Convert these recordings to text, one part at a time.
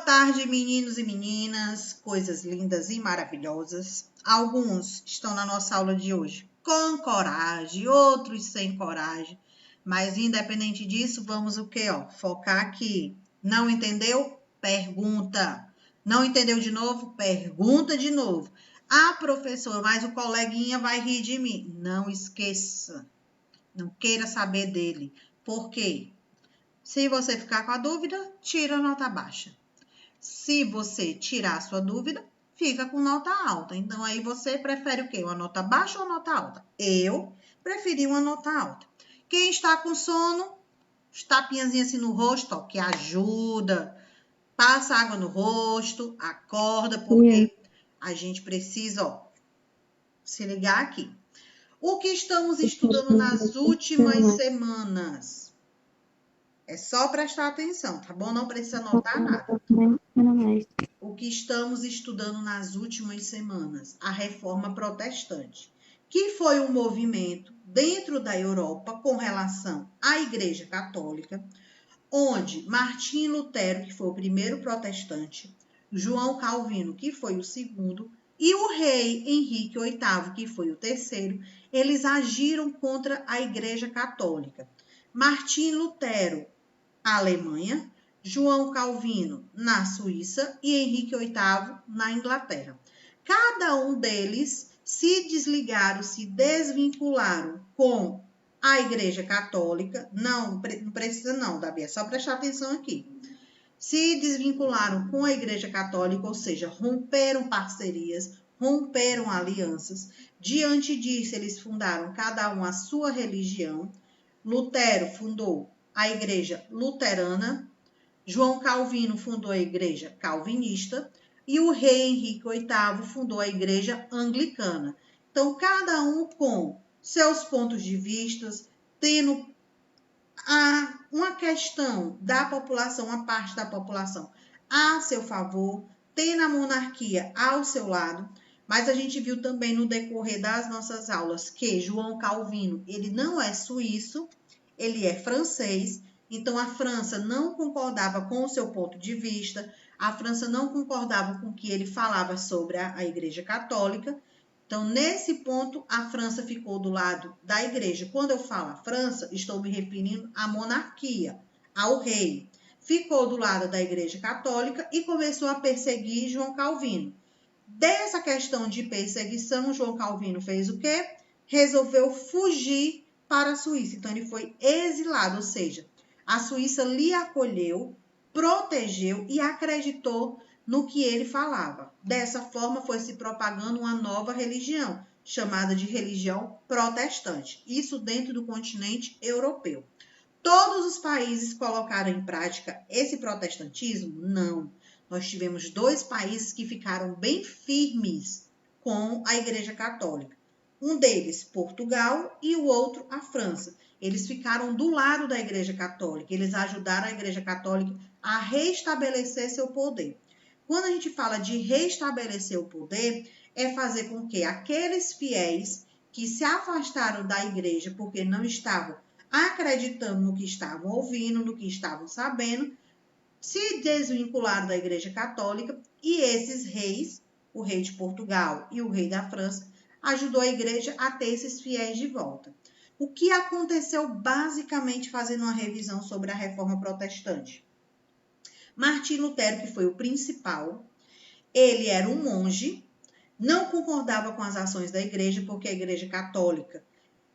tarde, meninos e meninas, coisas lindas e maravilhosas. Alguns estão na nossa aula de hoje com coragem, outros sem coragem. Mas independente disso, vamos o quê? Focar aqui. Não entendeu? Pergunta. Não entendeu de novo? Pergunta de novo. Ah, professor, mas o coleguinha vai rir de mim. Não esqueça. Não queira saber dele. Por quê? Se você ficar com a dúvida, tira a nota baixa. Se você tirar a sua dúvida, fica com nota alta. Então, aí você prefere o quê? Uma nota baixa ou uma nota alta? Eu preferi uma nota alta. Quem está com sono, os tapinhazinhos assim no rosto, ó, que ajuda. Passa água no rosto, acorda, porque a gente precisa, ó, se ligar aqui. O que estamos estudando nas últimas semanas? É só prestar atenção, tá bom? Não precisa anotar nada. O que estamos estudando nas últimas semanas? A Reforma Protestante, que foi um movimento dentro da Europa com relação à Igreja Católica, onde Martim Lutero, que foi o primeiro protestante, João Calvino, que foi o segundo, e o rei Henrique VIII, que foi o terceiro, eles agiram contra a Igreja Católica. Martim Lutero, na Alemanha, João Calvino, na Suíça, e Henrique VIII, na Inglaterra. Cada um deles se desligaram, se desvincularam com a Igreja Católica. Não precisa não, Davi, é só prestar atenção aqui. Se desvincularam com a Igreja Católica, ou seja, romperam parcerias, romperam alianças. Diante disso, eles fundaram cada um a sua religião. Lutero fundou a Igreja Luterana, João Calvino fundou a Igreja Calvinista e o rei Henrique VIII fundou a Igreja Anglicana. Então, cada um com seus pontos de vista, tendo uma questão da população, uma parte da população a seu favor, tendo a monarquia ao seu lado. Mas a gente viu também no decorrer das nossas aulas que João Calvino, ele não é suíço, ele é francês, então a França não concordava com o seu ponto de vista, a França não concordava com o que ele falava sobre a Igreja Católica. Então, nesse ponto, a França ficou do lado da Igreja. Quando eu falo a França, estou me referindo à monarquia, ao rei. Ficou do lado da Igreja Católica e começou a perseguir João Calvino. Dessa questão de perseguição, João Calvino fez o quê? Resolveu fugir para a Suíça. Então, ele foi exilado, ou seja, a Suíça lhe acolheu, protegeu e acreditou no que ele falava. Dessa forma, foi se propagando uma nova religião, chamada de religião protestante. Isso dentro do continente europeu. Todos os países colocaram em prática esse protestantismo? Não. Nós tivemos 2 países que ficaram bem firmes com a Igreja Católica. Um deles, Portugal, e o outro, a França. Eles ficaram do lado da Igreja Católica. Eles ajudaram a Igreja Católica a restabelecer seu poder. Quando a gente fala de restabelecer o poder, é fazer com que aqueles fiéis que se afastaram da Igreja porque não estavam acreditando no que estavam ouvindo, no que estavam sabendo, se desvincularam da Igreja Católica, e esses reis, o rei de Portugal e o rei da França, ajudou a Igreja a ter esses fiéis de volta. O que aconteceu basicamente fazendo uma revisão sobre a Reforma Protestante? Martim Lutero, que foi o principal, ele era um monge, não concordava com as ações da Igreja, porque a Igreja Católica,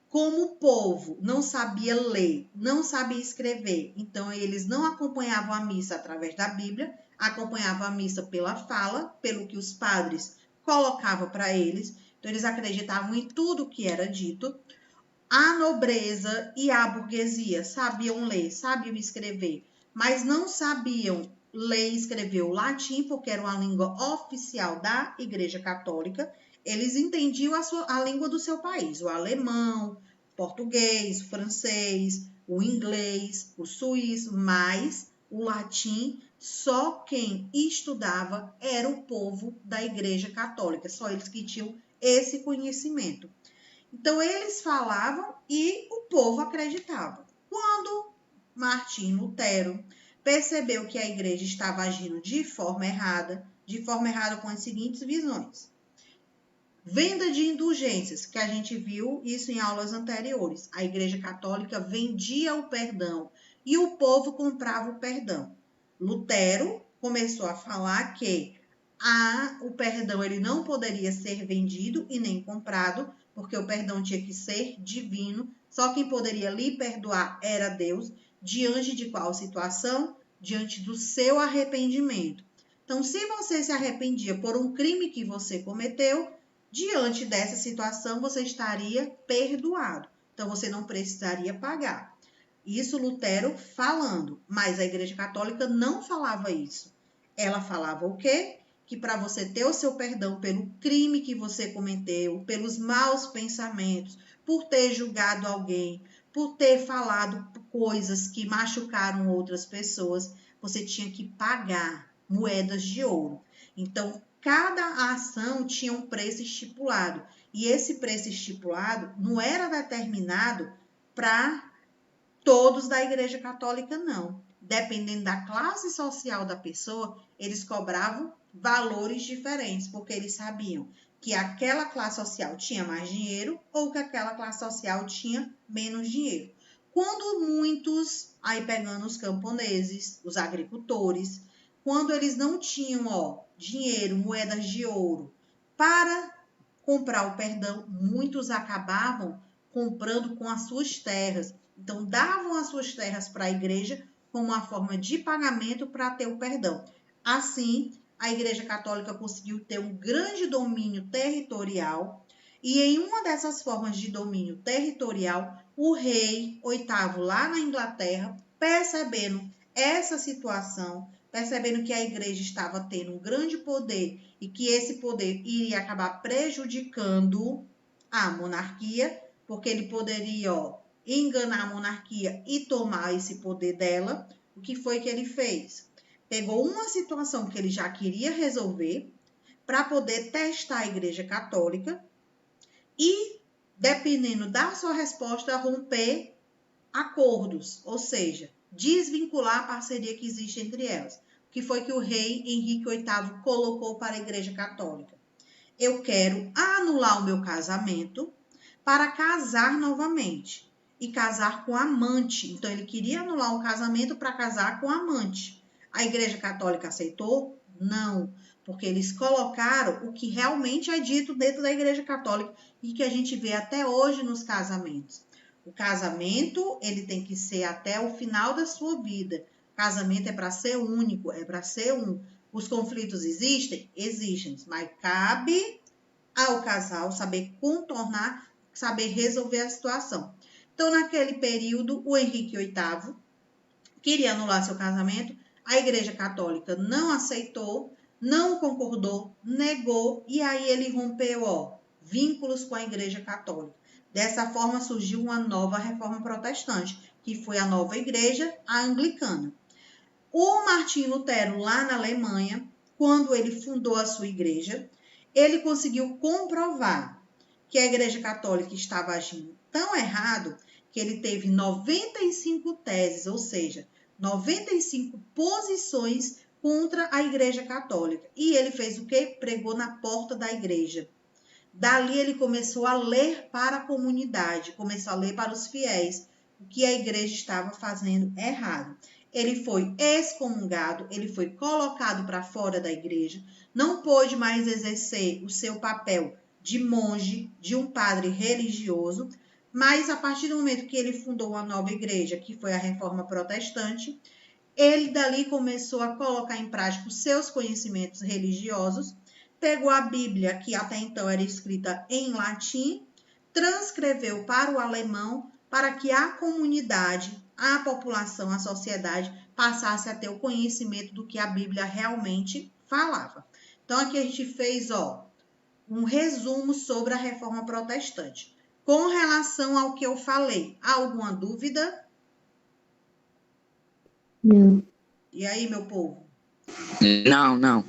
como o povo não sabia ler, não sabia escrever, então eles não acompanhavam a missa através da Bíblia, acompanhavam a missa pela fala, pelo que os padres colocavam para eles, então eles acreditavam em tudo que era dito. A nobreza e a burguesia sabiam ler, sabiam escrever, mas não sabiam ler e escrever o latim, porque era uma língua oficial da Igreja Católica. Eles entendiam a língua do seu país, o alemão, o português, o francês, o inglês, o suíço, mas o latim, só quem estudava era o povo da Igreja Católica, só eles que tinham esse conhecimento. Então, eles falavam e o povo acreditava. Quando Martim Lutero percebeu que a igreja estava agindo de forma errada com as seguintes visões. Venda de indulgências, que a gente viu isso em aulas anteriores. A Igreja Católica vendia o perdão e o povo comprava o perdão. Lutero começou a falar que o perdão ele não poderia ser vendido e nem comprado, porque o perdão tinha que ser divino. Só quem poderia lhe perdoar era Deus. Diante de qual situação? Diante do seu arrependimento. Então, se você se arrependia por um crime que você cometeu, diante dessa situação, você estaria perdoado. Então, você não precisaria pagar. Isso Lutero falando, mas a Igreja Católica não falava isso. Ela falava o quê? Que para você ter o seu perdão pelo crime que você cometeu, pelos maus pensamentos, por ter julgado alguém, por ter falado coisas que machucaram outras pessoas, você tinha que pagar moedas de ouro. Então, cada ação tinha um preço estipulado. E esse preço estipulado não era determinado para todos da Igreja Católica, não. Dependendo da classe social da pessoa, eles cobravam valores diferentes, porque eles sabiam que aquela classe social tinha mais dinheiro ou que aquela classe social tinha menos dinheiro. Quando muitos, aí pegando os camponeses, os agricultores, quando eles não tinham dinheiro, moedas de ouro, para comprar o perdão, muitos acabavam comprando com as suas terras. Então, davam as suas terras para a igreja como uma forma de pagamento para ter o perdão. Assim, a Igreja Católica conseguiu ter um grande domínio territorial e em uma dessas formas de domínio territorial, o rei VIII lá na Inglaterra, percebendo essa situação, percebendo que a igreja estava tendo um grande poder e que esse poder iria acabar prejudicando a monarquia, porque ele poderia enganar a monarquia e tomar esse poder dela. O que foi que ele fez? Pegou uma situação que ele já queria resolver para poder testar a Igreja Católica e, dependendo da sua resposta, romper acordos, ou seja, desvincular a parceria que existe entre elas. O que foi que o rei Henrique VIII colocou para a Igreja Católica? Eu quero anular o meu casamento para casar novamente e casar com amante. Então, ele queria anular o casamento para casar com amante. A Igreja Católica aceitou? Não, porque eles colocaram o que realmente é dito dentro da Igreja Católica e que a gente vê até hoje nos casamentos. O casamento, ele tem que ser até o final da sua vida. O casamento é para ser único, é para ser um. Os conflitos existem? Existem, mas cabe ao casal saber contornar, saber resolver a situação. Então, naquele período, o Henrique VIII queria anular seu casamento, a Igreja Católica não aceitou, não concordou, negou, e aí ele rompeu vínculos com a Igreja Católica. Dessa forma, surgiu uma nova reforma protestante, que foi a nova igreja, a anglicana. O Martim Lutero, lá na Alemanha, quando ele fundou a sua igreja, ele conseguiu comprovar que a Igreja Católica estava agindo tão errado que ele teve 95 teses, ou seja, 95 posições contra a Igreja Católica. E ele fez o quê? Pregou na porta da igreja. Dali ele começou a ler para a comunidade, começou a ler para os fiéis o que a igreja estava fazendo errado. Ele foi excomungado, ele foi colocado para fora da igreja, não pôde mais exercer o seu papel de monge, de um padre religioso, mas a partir do momento que ele fundou uma nova igreja, que foi a Reforma Protestante, ele dali começou a colocar em prática os seus conhecimentos religiosos, pegou a Bíblia, que até então era escrita em latim, transcreveu para o alemão, para que a comunidade, a população, a sociedade passasse a ter o conhecimento do que a Bíblia realmente falava. Então, aqui a gente fez um resumo sobre a Reforma Protestante. Com relação ao que eu falei, há alguma dúvida? Não. E aí, meu povo? Não. Não,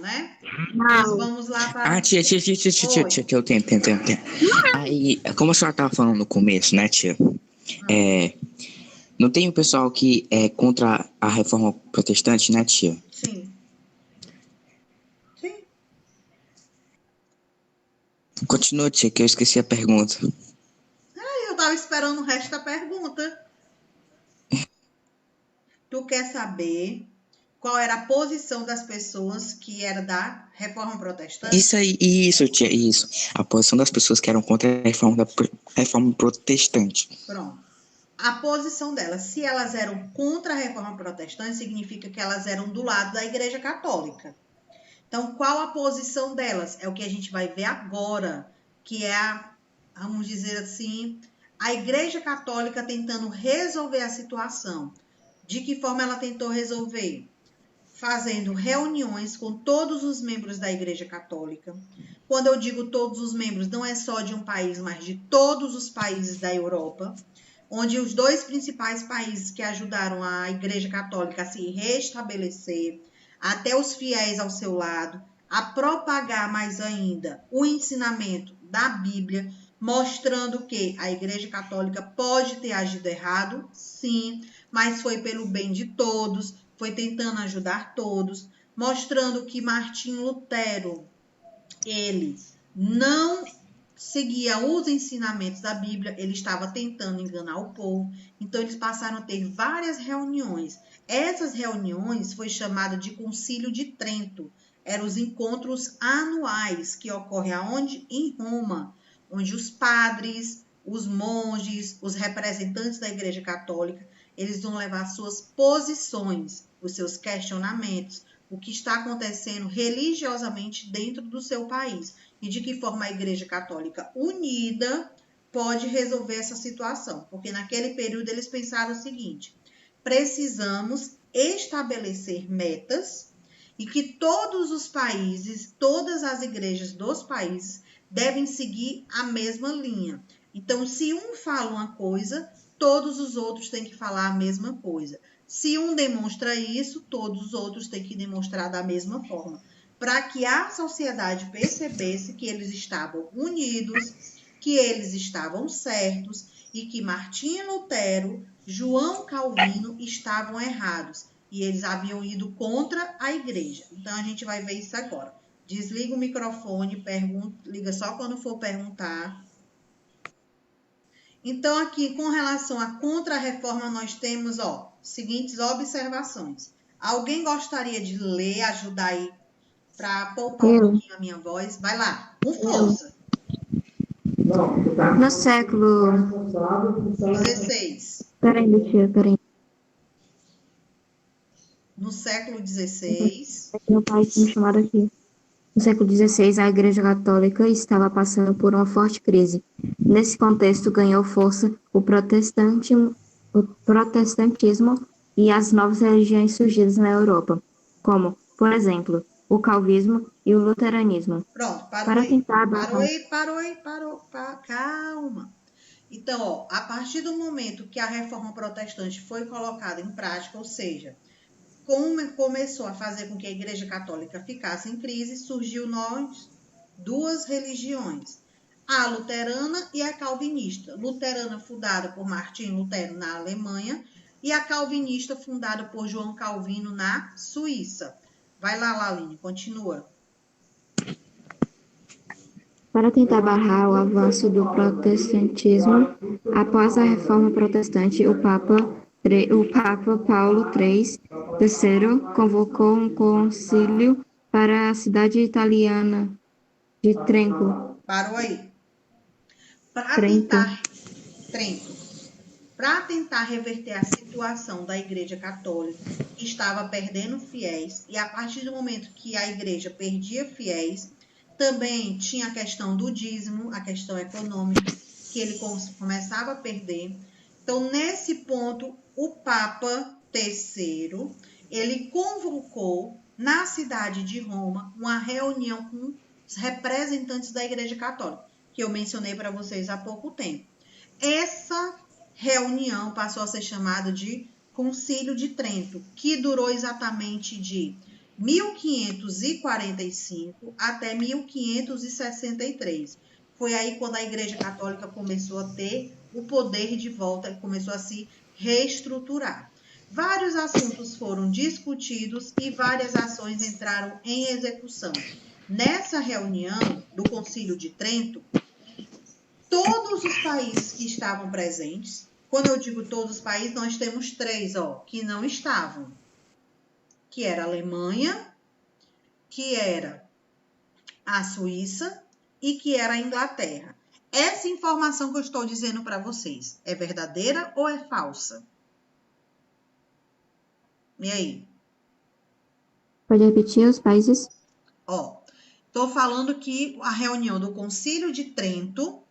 né? Não. Nós vamos lá para... Tia, eu tenho. Aí, como a senhora estava falando no começo, né, tia? Não tem o pessoal que é contra a reforma protestante, né, tia? Sim. Sim. Continua, tia, que eu esqueci a pergunta. Eu estava esperando o resto da pergunta. Tu quer saber qual era a posição das pessoas que era da reforma protestante? Isso aí, isso, tia, isso. A posição das pessoas que eram contra a reforma protestante. Pronto. A posição delas, se elas eram contra a reforma protestante, significa que elas eram do lado da Igreja Católica. Então, qual a posição delas? É o que a gente vai ver agora, que é vamos dizer assim, a Igreja Católica tentando resolver a situação. De que forma ela tentou resolver? Fazendo reuniões com todos os membros da Igreja Católica. Quando eu digo todos os membros, não é só de um país, mas de todos os países da Europa, onde os dois principais países que ajudaram a Igreja Católica a se restabelecer, até os fiéis ao seu lado, a propagar mais ainda o ensinamento da Bíblia, mostrando que a Igreja Católica pode ter agido errado, sim, mas foi pelo bem de todos, foi tentando ajudar todos, mostrando que Martim Lutero, ele não seguia os ensinamentos da Bíblia, ele estava tentando enganar o povo, então eles passaram a ter várias reuniões. Essas reuniões foi chamada de Concílio de Trento, eram os encontros anuais que ocorrem aonde? Em Roma, onde os padres, os monges, os representantes da Igreja Católica, eles vão levar suas posições, os seus questionamentos, o que está acontecendo religiosamente dentro do seu país e de que forma a Igreja Católica unida pode resolver essa situação. Porque naquele período eles pensaram o seguinte: precisamos estabelecer metas e que todos os países, todas as igrejas dos países devem seguir a mesma linha. Então, se um fala uma coisa, todos os outros têm que falar a mesma coisa. Se um demonstra isso, todos os outros têm que demonstrar da mesma forma, para que a sociedade percebesse que eles estavam unidos, que eles estavam certos e que Martinho Lutero, João Calvino estavam errados e eles haviam ido contra a igreja. Então a gente vai ver isso agora. Desliga o microfone, liga só quando for perguntar. Então, aqui, com relação à contra-reforma, nós temos, seguintes observações. Alguém gostaria de ler, ajudar aí, para poupar um pouquinho a minha voz? Vai lá, com força. No século 16. Peraí. No século 16. Meu pai tinha me chamado aqui. No século XVI, a Igreja Católica estava passando por uma forte crise. Nesse contexto, ganhou força o protestantismo e as novas religiões surgidas na Europa, como, por exemplo, o calvinismo e o luteranismo. Pronto, Para tentar calma. Então, a partir do momento que a reforma protestante foi colocada em prática, ou seja, começou a fazer com que a Igreja Católica ficasse em crise, surgiu duas religiões, a luterana e a calvinista. Luterana fundada por Martinho Lutero na Alemanha e a calvinista fundada por João Calvino na Suíça. Vai lá, Laline, continua. Para tentar barrar o avanço do protestantismo, após a Reforma Protestante, o Papa Paulo III convocou um concílio para a cidade italiana de Trento. Parou aí. Trento. Para tentar reverter a situação da Igreja Católica, que estava perdendo fiéis, e a partir do momento que a Igreja perdia fiéis, também tinha a questão do dízimo, a questão econômica, que ele começava a perder. Então, nesse ponto, o Papa III, ele convocou na cidade de Roma uma reunião com os representantes da Igreja Católica, que eu mencionei para vocês há pouco tempo. Essa reunião passou a ser chamada de Concílio de Trento, que durou exatamente de 1545 até 1563. Foi aí quando a Igreja Católica começou a ter o poder de volta e começou a se reestruturar. Vários assuntos foram discutidos e várias ações entraram em execução. Nessa reunião do Concílio de Trento, todos os países que estavam presentes, quando eu digo todos os países, nós temos 3, que não estavam, que era a Alemanha, que era a Suíça e que era a Inglaterra. Essa informação que eu estou dizendo para vocês é verdadeira ou é falsa? E aí? Pode repetir os países? Estou falando que a reunião do Concílio de Trento,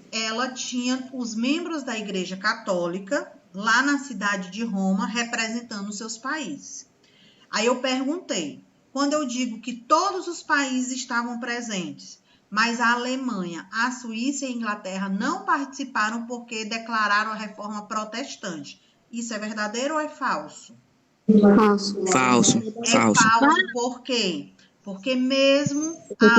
ela tinha os membros da Igreja Católica lá na cidade de Roma representando os seus países. Aí eu perguntei, quando eu digo que todos os países estavam presentes, mas a Alemanha, a Suíça e a Inglaterra não participaram porque declararam a reforma protestante. Isso é verdadeiro ou é falso? Falso. Falso. É falso por quê? Porque mesmo a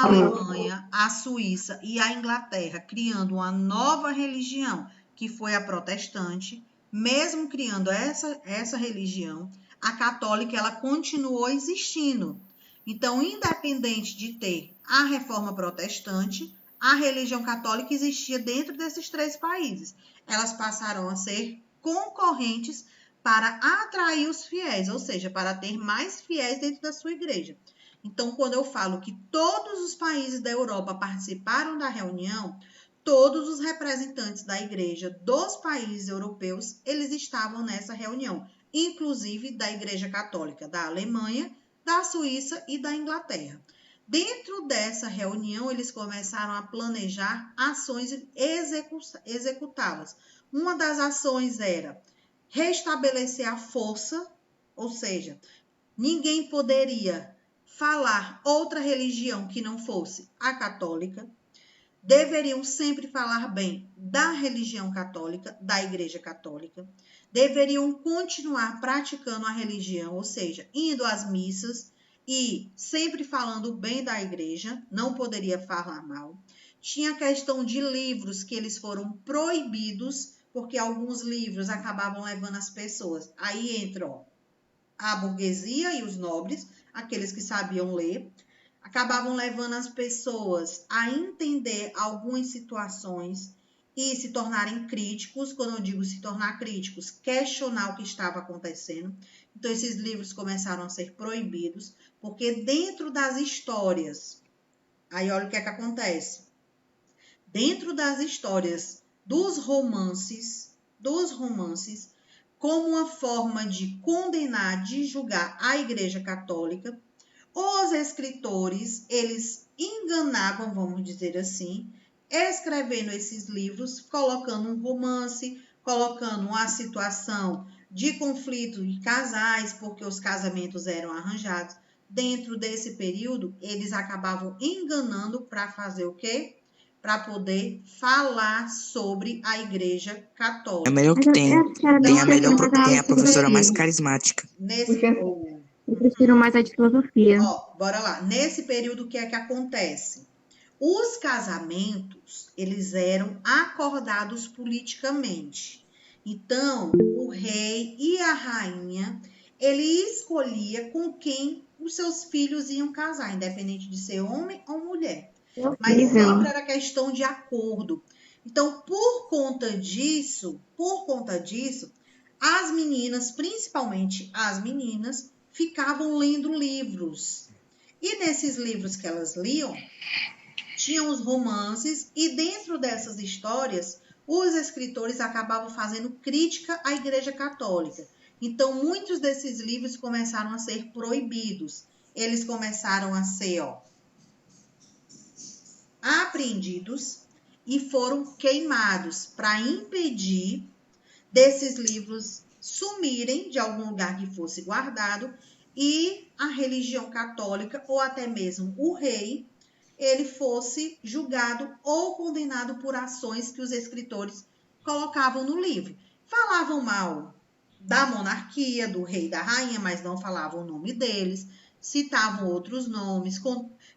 Alemanha, a Suíça e a Inglaterra criando uma nova religião, que foi a protestante, mesmo criando essa religião, a católica ela continuou existindo. Então, independente de ter a reforma protestante, a religião católica existia dentro desses 3 países. Elas passaram a ser concorrentes para atrair os fiéis, ou seja, para ter mais fiéis dentro da sua igreja. Então, quando eu falo que todos os países da Europa participaram da reunião, todos os representantes da igreja dos países europeus, eles estavam nessa reunião, inclusive da Igreja Católica da Alemanha, da Suíça e da Inglaterra. Dentro dessa reunião, eles começaram a planejar ações e executá-las. Uma das ações era restabelecer a força, ou seja, ninguém poderia falar outra religião que não fosse a católica. Deveriam sempre falar bem da religião católica, da Igreja Católica. Deveriam continuar praticando a religião, ou seja, indo às missas e sempre falando bem da igreja, não poderia falar mal. Tinha a questão de livros que eles foram proibidos, porque alguns livros acabavam levando as pessoas. Aí entra a burguesia e os nobres, aqueles que sabiam ler, acabavam levando as pessoas a entender algumas situações e se tornarem críticos. Quando eu digo se tornar críticos, questionar o que estava acontecendo. Então, esses livros começaram a ser proibidos, porque dentro das histórias, aí olha o que é que acontece. Dentro das histórias dos romances, como uma forma de condenar, de julgar a Igreja Católica, os escritores, eles enganavam, vamos dizer assim, escrevendo esses livros, colocando um romance, colocando uma situação de conflito de casais, porque os casamentos eram arranjados. Dentro desse período, eles acabavam enganando para fazer o quê? Para poder falar sobre a Igreja Católica. É o melhor que tem. Tem a professora mais carismática. Eu prefiro mais a de filosofia. Bora lá. Nesse período, o que é que acontece? Os casamentos, eles eram acordados politicamente. Então, o rei e a rainha, ele escolhia com quem os seus filhos iam casar, independente de ser homem ou mulher. Mas sempre era questão de acordo. Então, por conta disso, as meninas, principalmente as meninas, ficavam lendo livros. E nesses livros que elas liam, tinham os romances, e dentro dessas histórias, os escritores acabavam fazendo crítica à Igreja Católica. Então, muitos desses livros começaram a ser proibidos. Eles começaram a ser apreendidos e foram queimados para impedir desses livros sumirem de algum lugar que fosse guardado e a religião católica, ou até mesmo o rei, ele fosse julgado ou condenado por ações que os escritores colocavam no livro. Falavam mal da monarquia, do rei e da rainha, mas não falavam o nome deles, citavam outros nomes,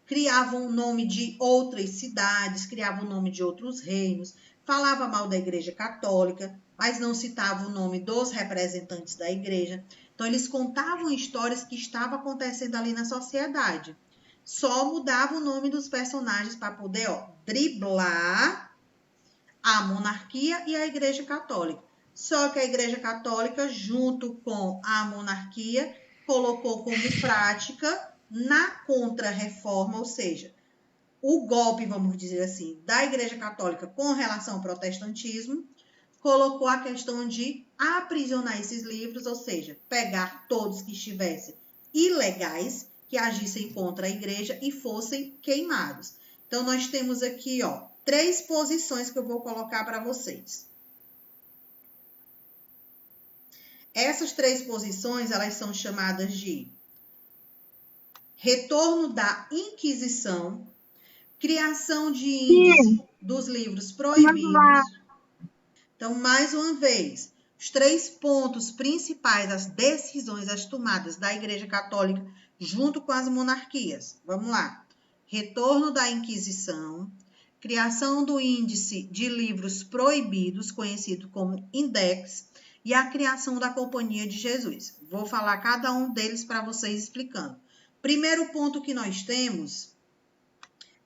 criavam o nome de outras cidades, criavam o nome de outros reinos, falava mal da Igreja Católica, mas não citava o nome dos representantes da Igreja. Então, eles contavam histórias que estavam acontecendo ali na sociedade. Só mudava o nome dos personagens para poder driblar a monarquia e a Igreja Católica. Só que a Igreja Católica, junto com a monarquia, colocou como prática na Contra-Reforma, ou seja, o golpe, vamos dizer assim, da Igreja Católica com relação ao protestantismo, colocou a questão de aprisionar esses livros, ou seja, pegar todos que estivessem ilegais, que agissem contra a igreja e fossem queimados. Então, nós temos aqui, 3 posições que eu vou colocar para vocês. Essas 3 posições, elas são chamadas de retorno da Inquisição, criação de índice dos livros proibidos. Então, mais uma vez, os 3 pontos principais, as decisões, as tomadas da Igreja Católica junto com as monarquias. Vamos lá. Retorno da Inquisição, criação do índice de livros proibidos, conhecido como Index, e a criação da Companhia de Jesus. Vou falar cada um deles para vocês explicando. Primeiro ponto que nós temos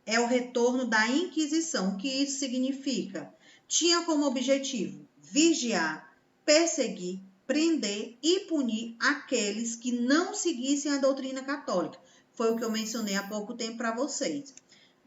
é o retorno da Inquisição. O que isso significa? Tinha como objetivo vigiar, perseguir, prender e punir aqueles que não seguissem a doutrina católica. Foi o que eu mencionei há pouco tempo para vocês.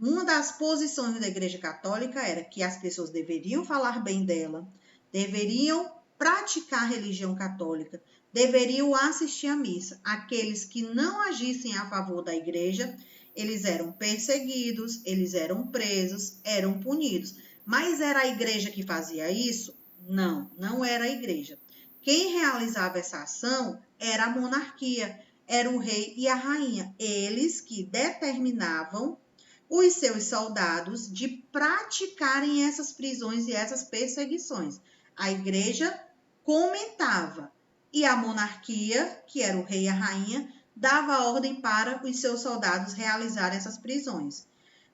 Uma das posições da Igreja Católica era que as pessoas deveriam falar bem dela, deveriam praticar a religião católica, deveriam assistir à missa. Aqueles que não agissem a favor da Igreja, eles eram perseguidos, eles eram presos, eram punidos. Mas era a Igreja que fazia isso? Não, não era a Igreja. Quem realizava essa ação era a monarquia, era o rei e a rainha. Eles que determinavam os seus soldados de praticarem essas prisões e essas perseguições. A Igreja comentava e a monarquia, que era o rei e a rainha, dava ordem para os seus soldados realizarem essas prisões.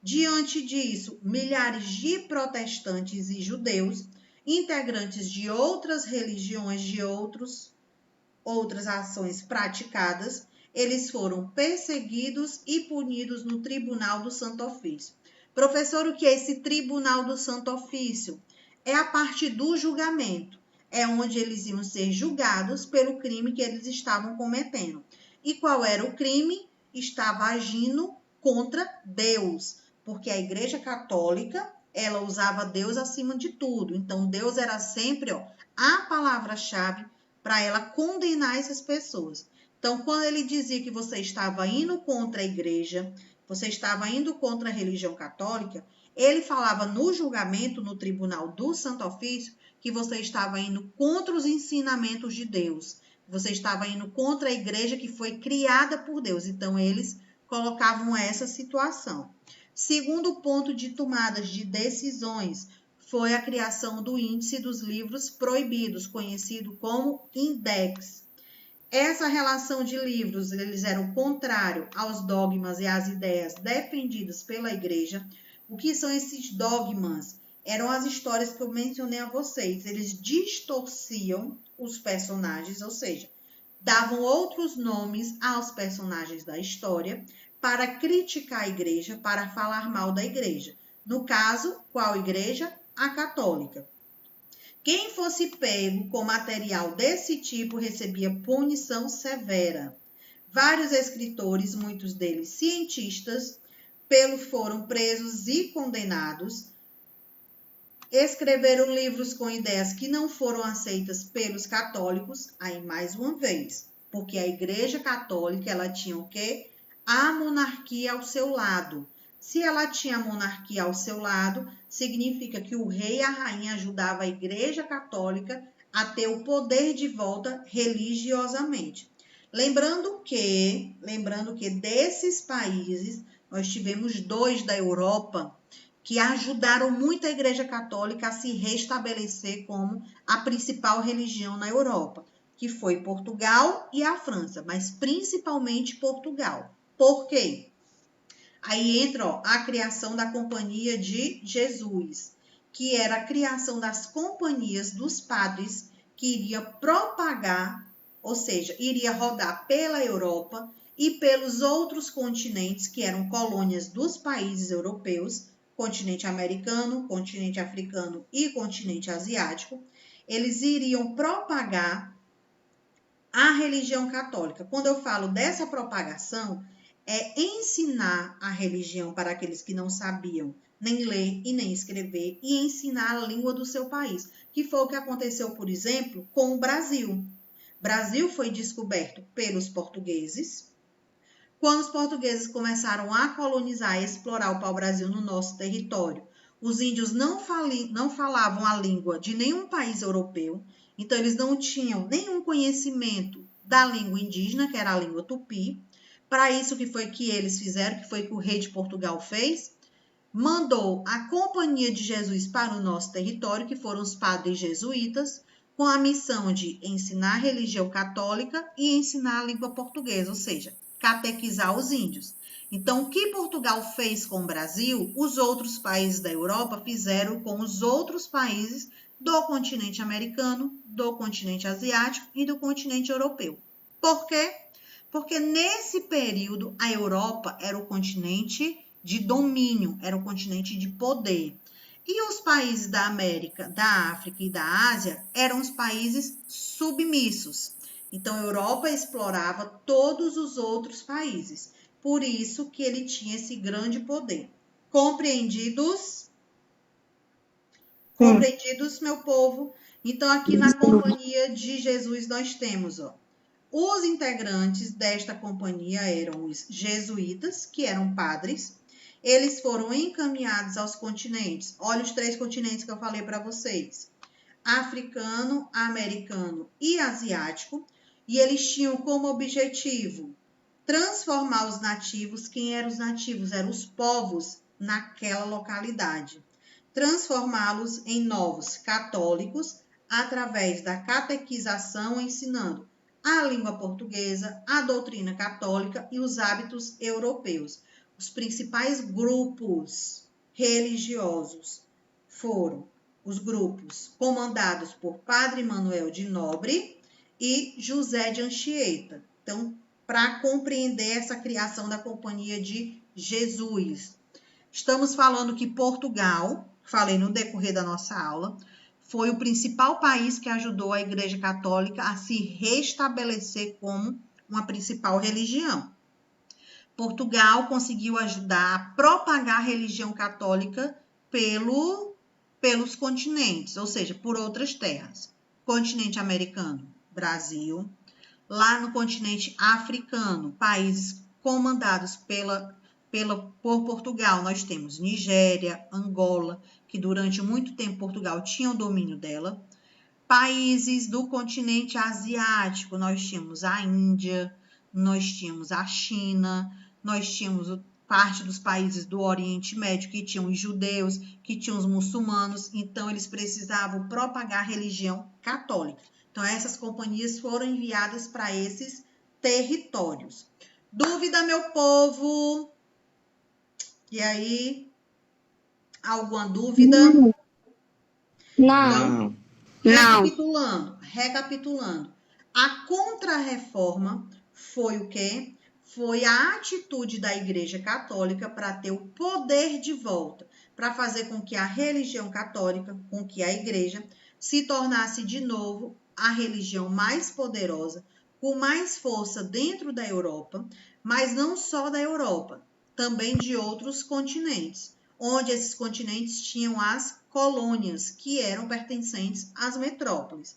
Diante disso, milhares de protestantes e judeus, integrantes de outras religiões, de outras ações praticadas, eles foram perseguidos e punidos no Tribunal do Santo Ofício. Professor, o que é esse Tribunal do Santo Ofício? É a parte do julgamento. É onde eles iam ser julgados pelo crime que eles estavam cometendo. E qual era o crime? Estava agindo contra Deus, porque a Igreja Católica, ela usava Deus acima de tudo. Então, Deus era sempre a palavra-chave para ela condenar essas pessoas. Então, quando ele dizia que você estava indo contra a Igreja, você estava indo contra a religião católica, ele falava no julgamento, no Tribunal do Santo Ofício, que você estava indo contra os ensinamentos de Deus. Você estava indo contra a Igreja que foi criada por Deus. Então, eles colocavam essa situação. Segundo ponto de tomadas de decisões foi a criação do índice dos livros proibidos, conhecido como Index. Essa relação de livros, eles eram contrários aos dogmas e às ideias defendidas pela Igreja. O que são esses dogmas? Eram as histórias que eu mencionei a vocês. Eles distorciam os personagens, ou seja, davam outros nomes aos personagens da história para criticar a Igreja, para falar mal da Igreja. No caso, qual Igreja? A católica. Quem fosse pego com material desse tipo recebia punição severa. Vários escritores, muitos deles cientistas, foram presos e condenados. Escreveram livros com ideias que não foram aceitas pelos católicos, aí mais uma vez, porque a Igreja Católica, ela tinha o quê? A monarquia ao seu lado. Se ela tinha a monarquia ao seu lado, significa que o rei e a rainha ajudavam a Igreja Católica a ter o poder de volta religiosamente. Lembrando que desses países, nós tivemos 2 da Europa que ajudaram muito a Igreja Católica a se restabelecer como a principal religião na Europa, que foi Portugal e a França, mas principalmente Portugal. Por quê? Aí entra a criação da Companhia de Jesus, que era a criação das companhias dos padres, que iria propagar, ou seja, iria rodar pela Europa e pelos outros continentes, que eram colônias dos países europeus, continente americano, continente africano e continente asiático. Eles iriam propagar a religião católica. Quando eu falo dessa propagação, é ensinar a religião para aqueles que não sabiam nem ler e nem escrever, e ensinar a língua do seu país, que foi o que aconteceu, por exemplo, com o Brasil. O Brasil foi descoberto pelos portugueses. Quando os portugueses começaram a colonizar e explorar o pau-brasil no nosso território, os índios não falavam a língua de nenhum país europeu, então eles não tinham nenhum conhecimento da língua indígena, que era a língua tupi. Para isso, que foi que eles fizeram, que foi que o rei de Portugal fez? Mandou a Companhia de Jesus para o nosso território, que foram os padres jesuítas, com a missão de ensinar a religião católica e ensinar a língua portuguesa, ou seja, catequizar os índios. Então, o que Portugal fez com o Brasil, os outros países da Europa fizeram com os outros países do continente americano, do continente asiático e do continente europeu. Por quê? Porque nesse período a Europa era o continente de domínio, era o continente de poder. E os países da América, da África e da Ásia eram os países submissos. Então, a Europa explorava todos os outros países. Por isso que ele tinha esse grande poder. Compreendidos? Compreendidos, meu povo? Então, aqui na Companhia de Jesus nós temos, os integrantes desta companhia eram os jesuítas, que eram padres. Eles foram encaminhados aos continentes. Olha os 3 continentes que eu falei para vocês: africano, americano e asiático. E eles tinham como objetivo transformar os nativos. Quem eram os nativos? Eram os povos naquela localidade. Transformá-los em novos católicos através da catequização, ensinando a língua portuguesa, a doutrina católica e os hábitos europeus. Os principais grupos religiosos foram os grupos comandados por Padre Manuel de Nobre e José de Anchieta. Então, para compreender essa criação da Companhia de Jesus, estamos falando que Portugal, falei no decorrer da nossa aula, foi o principal país que ajudou a Igreja Católica a se restabelecer como uma principal religião. Portugal conseguiu ajudar a propagar a religião católica pelos continentes, ou seja, por outras terras. Continente americano, Brasil. Lá no continente africano, países comandados por Portugal, nós temos Nigéria, Angola, que durante muito tempo Portugal tinha o domínio dela. Países do continente asiático, nós tínhamos a Índia, nós tínhamos a China, nós tínhamos parte dos países do Oriente Médio, que tinham os judeus, que tinham os muçulmanos, então eles precisavam propagar a religião católica. Então, essas companhias foram enviadas para esses territórios. Dúvida, meu povo? E aí? Alguma dúvida? Não. Recapitulando. A Contra-Reforma foi o quê? Foi a atitude da Igreja Católica para ter o poder de volta, para fazer com que a religião católica, com que a Igreja se tornasse de novo a religião mais poderosa, com mais força dentro da Europa, mas não só da Europa, também de outros continentes, onde esses continentes tinham as colônias, que eram pertencentes às metrópoles.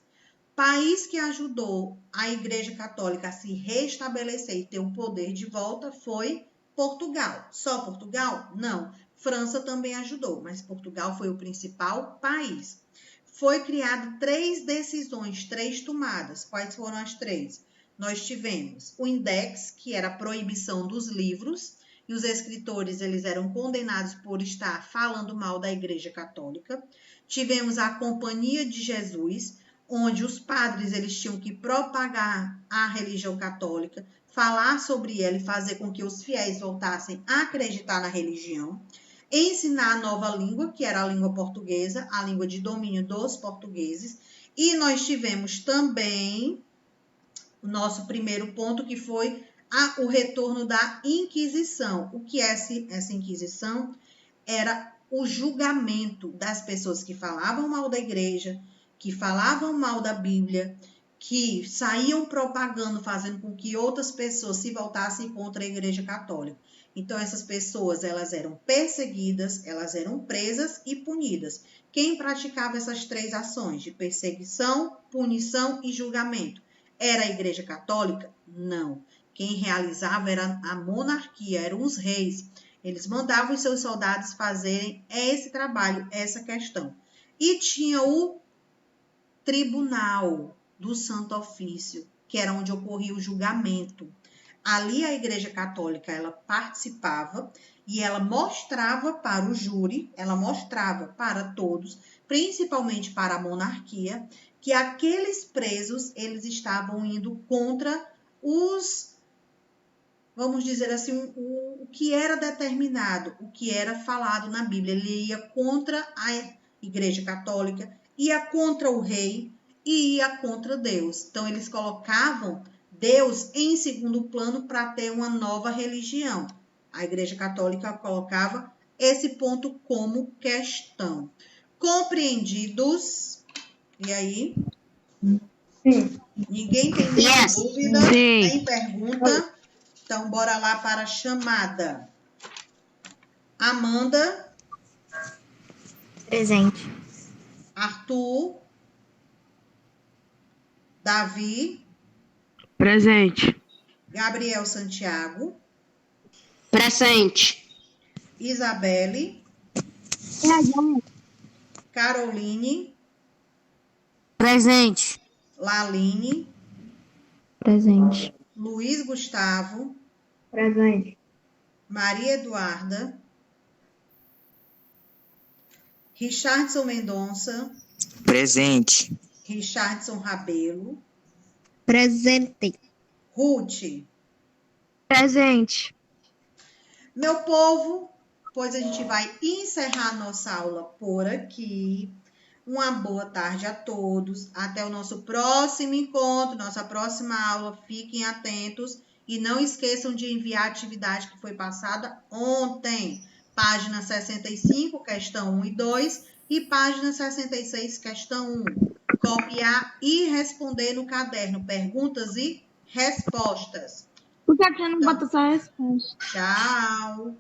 País que ajudou a Igreja Católica a se restabelecer e ter o poder de volta foi Portugal. Só Portugal? Não. França também ajudou, mas Portugal foi o principal país. Foi criado 3 decisões, 3 tomadas. Quais foram as 3? Nós tivemos o Index, que era a proibição dos livros, e os escritores eles eram condenados por estar falando mal da Igreja Católica. Tivemos a Companhia de Jesus, onde os padres eles tinham que propagar a religião católica, falar sobre ela e fazer com que os fiéis voltassem a acreditar na religião. ensinar a nova língua, que era a língua portuguesa, a língua de domínio dos portugueses. E nós tivemos também o nosso primeiro ponto, que foi o retorno da Inquisição. O que é essa Inquisição? Era o julgamento das pessoas que falavam mal da igreja, que falavam mal da Bíblia, que saíam propagando, fazendo com que outras pessoas se voltassem contra a Igreja Católica. Então, essas pessoas, elas eram perseguidas, elas eram presas e punidas. Quem praticava essas três ações de perseguição, punição e julgamento? Era a Igreja Católica? Não. Quem realizava era a monarquia, eram os reis. Eles mandavam os seus soldados fazerem esse trabalho, essa questão. E tinha o tribunal do Santo Ofício, que era onde ocorria o julgamento. Ali a Igreja Católica, ela participava e ela mostrava para o júri, ela mostrava para todos, principalmente para a monarquia, que aqueles presos, eles estavam indo contra os, vamos dizer assim, o que era determinado, o que era falado na Bíblia. Ele ia contra a Igreja Católica, ia contra o rei e ia contra Deus. Então, eles colocavam Deus em segundo plano para ter uma nova religião. A Igreja Católica colocava esse ponto como questão. Compreendidos? E aí? Sim. Ninguém tem nenhuma dúvida? Sim. Tem pergunta? Então, bora lá para a chamada. Amanda? Presente. Arthur? Davi? Presente. Gabriel Santiago? Presente. Isabelle? Caroline? Presente. Laline? Presente. Luiz Gustavo? Presente. Maria Eduarda? Richardson Mendonça? Presente. Richardson Rabelo? Presente. Ruth? Presente. Meu povo, pois a gente vai encerrar nossa aula por aqui. Uma boa tarde a todos. Até o nosso próximo encontro, nossa próxima aula. Fiquem atentos e não esqueçam de enviar a atividade que foi passada ontem. Página 65, questão 1 e 2 e página 66, questão 1. Copiar e responder no caderno perguntas e respostas. Por que a gente não bota só a resposta? Tchau!